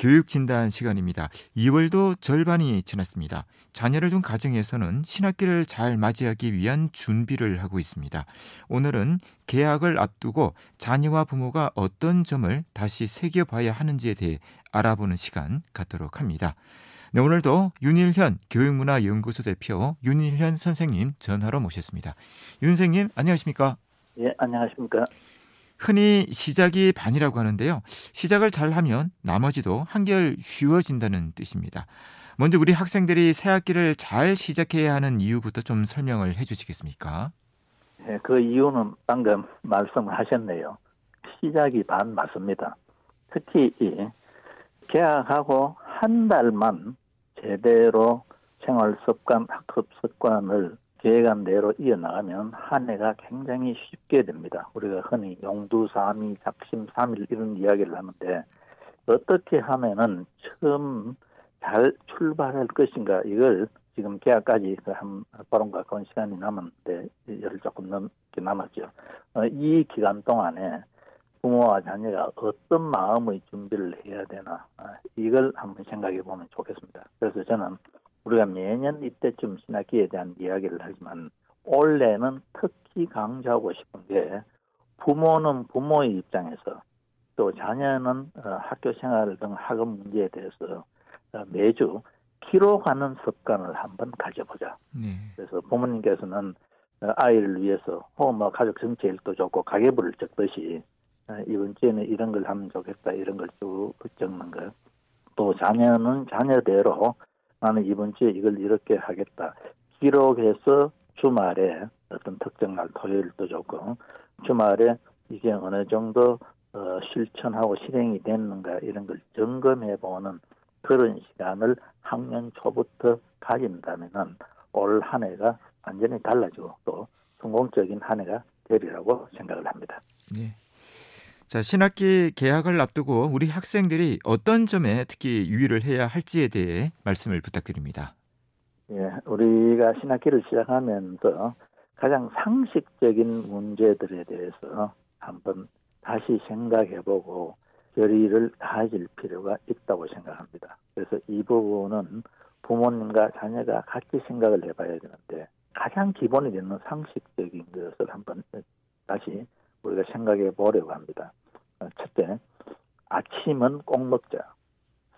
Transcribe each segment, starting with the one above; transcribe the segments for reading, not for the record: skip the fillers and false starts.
교육진단 시간입니다. 2월도 절반이 지났습니다. 자녀를 둔 가정에서는 신학기를 잘 맞이하기 위한 준비를 하고 있습니다. 오늘은 개학을 앞두고 자녀와 부모가 어떤 점을 다시 새겨봐야 하는지에 대해 알아보는 시간 갖도록 합니다. 네, 오늘도 윤일현 교육문화연구소 대표 윤일현 선생님 전화로 모셨습니다. 윤 선생님 안녕하십니까? 예, 안녕하십니까? 흔히 시작이 반이라고 하는데요. 시작을 잘하면 나머지도 한결 쉬워진다는 뜻입니다. 먼저 우리 학생들이 새 학기를 잘 시작해야 하는 이유부터 좀 설명을 해 주시겠습니까? 예, 그 이유는 방금 말씀을 하셨네요. 시작이 반 맞습니다. 특히 개학하고 한 달만 제대로 생활 습관, 학습 습관을 계획한 대로 이어나가면 한 해가 굉장히 쉽게 됩니다. 우리가 흔히 용두사미, 작심삼일 이런 이야기를 하는데 어떻게 하면은 처음 잘 출발할 것인가 이걸 지금 개학까지 한 보름 가까운 시간이 남았는데 열 조금 넘게 남았죠. 이 기간 동안에 부모와 자녀가 어떤 마음의 준비를 해야 되나 이걸 한번 생각해 보면 좋겠습니다. 그래서 저는 우리가 매년 이때쯤 신학기에 대한 이야기를 하지만 올해는 특히 강조하고 싶은 게 부모는 부모의 입장에서 또 자녀는 학교 생활 등 학업 문제에 대해서 매주 기록하는 습관을 한번 가져보자. 네. 그래서 부모님께서는 아이를 위해서 혹은 가족 전체 일도 좋고 가계부를 적듯이 이번 주에는 이런 걸 하면 좋겠다 이런 걸 쭉 적는 거. 또 자녀는 자녀대로 나는 이번 주에 이걸 이렇게 하겠다. 기록해서 주말에 어떤 특정 날 토요일도 좋고 주말에 이게 어느 정도 실천하고 실행이 됐는가 이런 걸 점검해보는 그런 시간을 학년 초부터 가진다면은 올 한 해가 완전히 달라지고 또 성공적인 한 해가 되리라고 생각을 합니다. 네. 자, 신학기 개학을 앞두고 우리 학생들이 어떤 점에 특히 유의를 해야 할지에 대해 말씀을 부탁드립니다. 예, 우리가 신학기를 시작하면서 가장 상식적인 문제들에 대해서 한번 다시 생각해보고 결의를 가질 필요가 있다고 생각합니다. 그래서 이 부분은 부모님과 자녀가 같이 생각을 해봐야 되는데 가장 기본이 되는 상식적인 것을 한번 다시 우리가 생각해 보려고 합니다. 첫째, 아침은 꼭 먹자.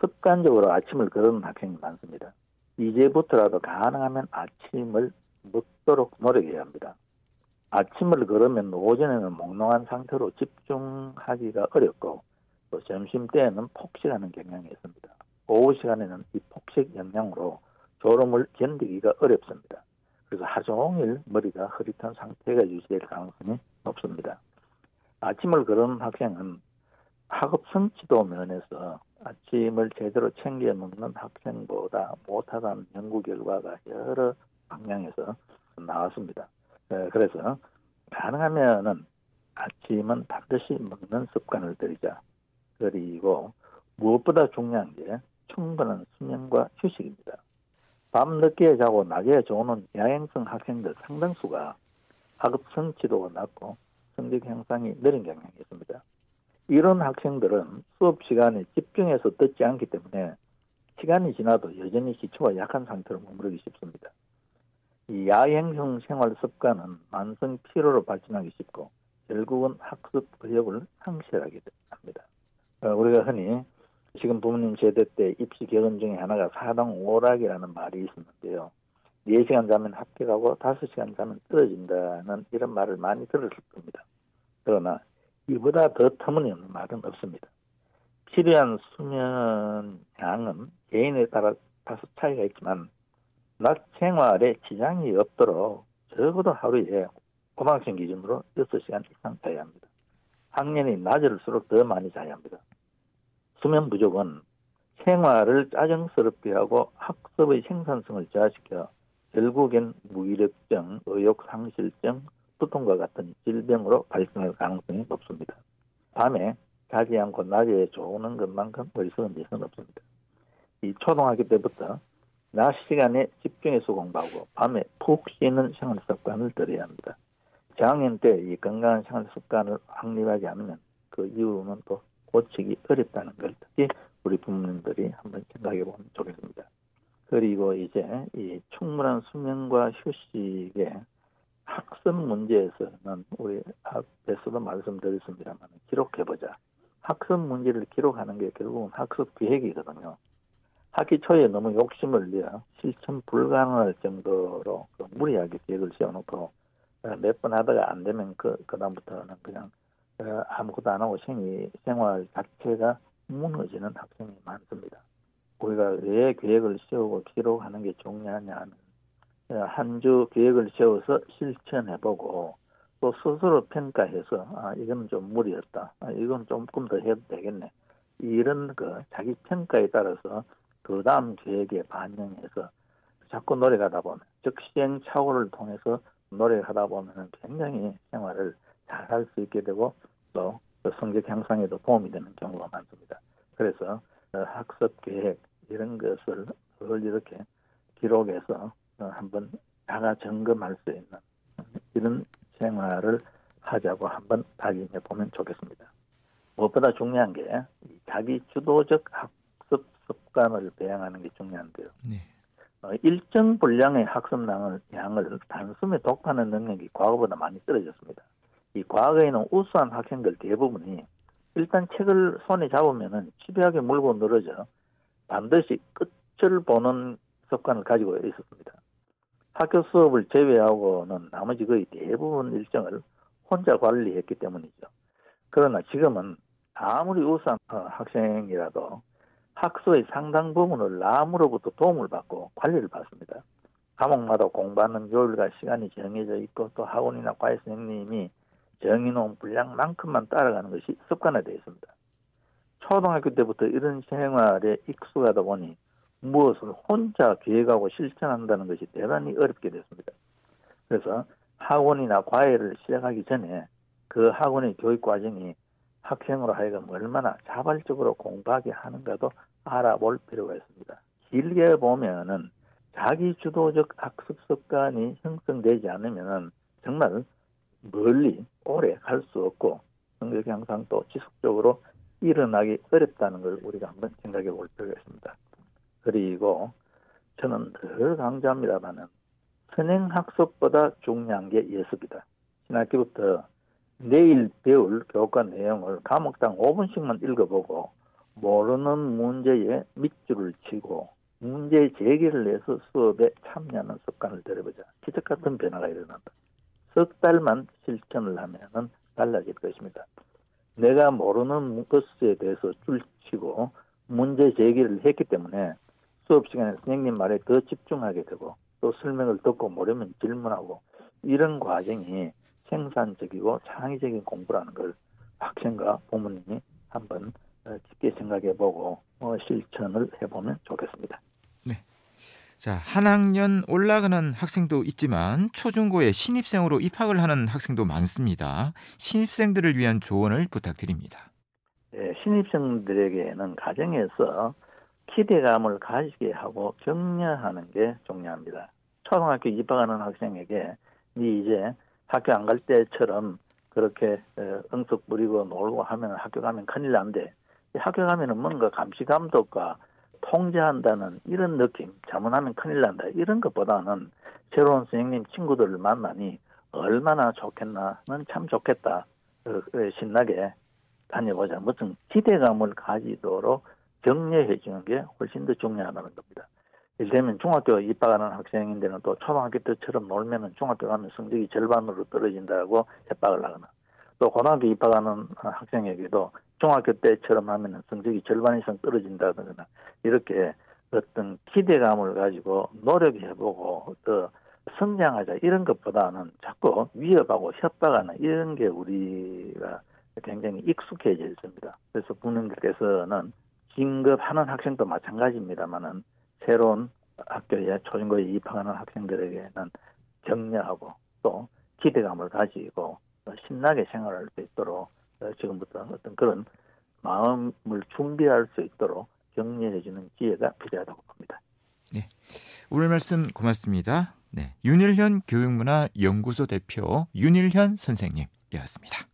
습관적으로 아침을 거르는 학생이 많습니다. 이제부터라도 가능하면 아침을 먹도록 노력해야 합니다. 아침을 걸으면 오전에는 몽롱한 상태로 집중하기가 어렵고 또 점심때에는 폭식하는 경향이 있습니다. 오후 시간에는 이 폭식 영향으로 졸음을 견디기가 어렵습니다. 그래서 하루 종일 머리가 흐릿한 상태가 유지될 가능성이 높습니다. 아침을 거르는 학생은 학업 성취도 면에서 아침을 제대로 챙겨 먹는 학생보다 못하다는 연구 결과가 여러 방향에서 나왔습니다. 그래서 가능하면은 아침은 반드시 먹는 습관을 들이자. 그리고 무엇보다 중요한 게 충분한 수면과 휴식입니다. 밤 늦게 자고 낮에 조는 야행성 학생들 상당수가 학업 성취도가 낮고 성적 향상이 느린 경향이 있습니다. 이런 학생들은 수업 시간에 집중해서 듣지 않기 때문에 시간이 지나도 여전히 기초가 약한 상태로 머무르기 쉽습니다. 이 야행성 생활 습관은 만성 피로로 발전하기 쉽고 결국은 학습 의욕을 상실하게 합니다. 우리가 흔히 지금 부모님 세대 때 입시 교훈 중에 하나가 사당 오락이라는 말이 있었는데요. 4시간 자면 합격하고 5시간 자면 떨어진다는 이런 말을 많이 들었을 겁니다. 그러나 이보다 더 터무니없는 말은 없습니다. 필요한 수면 양은 개인에 따라 다소 차이가 있지만 낮 생활에 지장이 없도록 적어도 하루에 고등학생 기준으로 6시간 이상 자야 합니다. 학년이 낮을수록 더 많이 자야 합니다. 수면 부족은 생활을 짜증스럽게 하고 학습의 생산성을 저하시켜 결국엔 무기력증, 의욕상실증, 두통과 같은 질병으로 발생할 가능성이 높습니다. 밤에 자지 않고 낮에 조는 것만큼 어리석은 짓은 없습니다. 이 초등학교 때부터 낮 시간에 집중해서 공부하고 밤에 푹 쉬는 생활 습관을 들여야 합니다. 저학년 때 이 건강한 생활 습관을 확립하지 않으면 그 이후는 또 고치기 어렵다는 걸 특히 우리 부모님들이 한번 생각해 보면 좋겠습니다. 그리고 이제 이 충분한 수면과 휴식의 학습 문제에서는 우리 앞에서도 말씀드렸습니다만 기록해보자. 학습 문제를 기록하는 게 결국은 학습 계획이거든요. 학기 초에 너무 욕심을 내어 실천 불가능할 정도로 무리하게 계획을 세워놓고 몇 번 하다가 안 되면 그다음부터는 그냥 아무것도 안 하고 생활 자체가 무너지는 학생이 많습니다. 우리가 왜 계획을 세우고 기록하는 게 중요하냐 하면 한 주 계획을 세워서 실천해보고 또 스스로 평가해서 이건 좀 무리였다. 이건 조금 더 해도 되겠네. 이런 자기 평가에 따라서 그 다음 계획에 반영해서 자꾸 노력하다 보면 즉 시행착오를 통해서 노력하다 보면 굉장히 생활을 잘 할 수 있게 되고 또 성적 향상에도 도움이 되는 경우가 많습니다. 그래서 학습 계획 이런 것을 이렇게 기록해서 한번 자가 점검할 수 있는 이런 생활을 하자고 한번 다짐해 보면 좋겠습니다. 무엇보다 중요한 게 자기 주도적 학습 습관을 배양하는 게 중요한데요. 네. 일정 분량의 학습량을 단숨에 독파하는 능력이 과거보다 많이 떨어졌습니다. 이 과거에는 우수한 학생들 대부분이 일단 책을 손에 잡으면은 집요하게 물고 늘어져 반드시 끝을 보는 습관을 가지고 있었습니다. 학교 수업을 제외하고는 나머지 거의 대부분 일정을 혼자 관리했기 때문이죠. 그러나 지금은 아무리 우수한 학생이라도 학습의 상당 부분을 남으로부터 도움을 받고 관리를 받습니다. 과목마다 공부하는 요일과 시간이 정해져 있고 또 학원이나 과외 선생님이 정해놓은 분량만큼만 따라가는 것이 습관화되어 있습니다. 초등학교 때부터 이런 생활에 익숙하다 보니 무엇을 혼자 계획하고 실천한다는 것이 대단히 어렵게 됐습니다. 그래서 학원이나 과외를 시작하기 전에 그 학원의 교육 과정이 학생으로 하여금 얼마나 자발적으로 공부하게 하는가도 알아볼 필요가 있습니다. 길게 보면은 자기 주도적 학습 습관이 형성되지 않으면은 정말 멀리 오래 갈 수 없고 성적 향상도 지속적으로 일어나기 어렵다는 걸 우리가 한번 생각해 볼 필요가 있습니다. 그리고 저는 늘 강조합니다만은 선행학습보다 중요한 게 예습이다. 신학기부터 내일 배울 교과 내용을 과목당 5분씩만 읽어보고 모르는 문제에 밑줄을 치고 문제 제기를 해서 수업에 참여하는 습관을 들여보자. 기적 같은 변화가 일어난다. 석 달만 실천을 하면은 달라질 것입니다. 내가 모르는 것에 대해서 줄치고 문제 제기를 했기 때문에 수업 시간에 선생님 말에 더 집중하게 되고 또 설명을 듣고 모르면 질문하고 이런 과정이 생산적이고 창의적인 공부라는 걸 학생과 부모님이 한번 깊게 생각해보고 실천을 해보면 좋겠습니다. 네. 자, 한 학년 올라가는 학생도 있지만 초중고에 신입생으로 입학을 하는 학생도 많습니다. 신입생들을 위한 조언을 부탁드립니다. 네, 신입생들에게는 가정에서 기대감을 가지게 하고 격려하는 게 중요합니다. 초등학교 입학하는 학생에게 이제 학교 안 갈 때처럼 그렇게 응석 부리고 놀고 하면 학교 가면 큰일 난대. 학교 가면은 뭔가 감시 감독과 통제한다는 이런 느낌, 잘못하면 큰일 난다. 이런 것보다는 새로운 선생님 친구들을 만나니 얼마나 좋겠나는 참 좋겠다. 신나게 다녀보자. 무슨 기대감을 가지도록 격려해 주는 게 훨씬 더 중요하다는 겁니다. 예를 들면 중학교 입학하는 학생인데는 또 초등학교 때처럼 놀면은 중학교 가면 성적이 절반으로 떨어진다고 협박을 하거나 또 고등학교 입학하는 학생에게도 중학교 때처럼 하면은 성적이 절반 이상 떨어진다거나 이렇게 어떤 기대감을 가지고 노력해보고 또 성장하자 이런 것보다는 자꾸 위협하고 협박하는 이런 게 우리가 굉장히 익숙해져 있습니다. 그래서 부모님들께서는 진급하는 학생도 마찬가지입니다만은 새로운 학교에 초중고에 입학하는 학생들에게는 격려하고 또 기대감을 가지고 신나게 생활할 수 있도록 지금부터 어떤 그런 마음을 준비할 수 있도록 격려해주는 기회가 필요하다고 봅니다. 네, 오늘 말씀 고맙습니다. 네, 윤일현 교육문화연구소 대표 윤일현 선생님이었습니다.